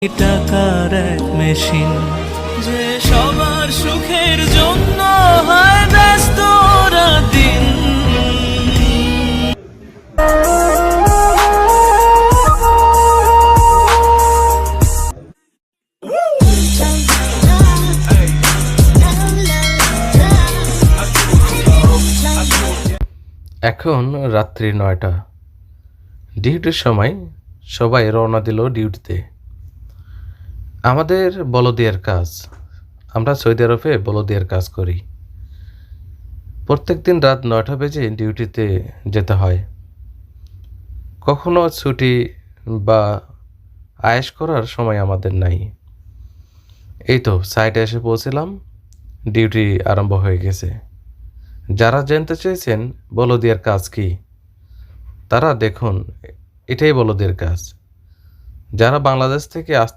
টাকার এক মেশিন যে সবার সুখের জন্য হয় ব্যস্ত দিন। এখন রাত্রি ৯টা। ডিউটির সময় সবাই রওনা দিল ডিউটিতে। আমাদের বলদিয়ার কাজ, আমরা সৌদি আরবে বলদিয়ার কাজ করি। প্রত্যেক দিন রাত ৯টা বেজে ডিউটিতে যেতে হয়। কখনো ছুটি বা আয়েশ করার সময় আমাদের নাই। এই তো সাইটে এসে পৌঁছলাম, ডিউটি আরম্ভ হয়ে গেছে। যারা জানতে চেয়েছেন বলদিয়ার কাজ কি, তারা দেখুন, এটাই বলদিয়ার কাজ। যারা বাংলাদেশ থেকে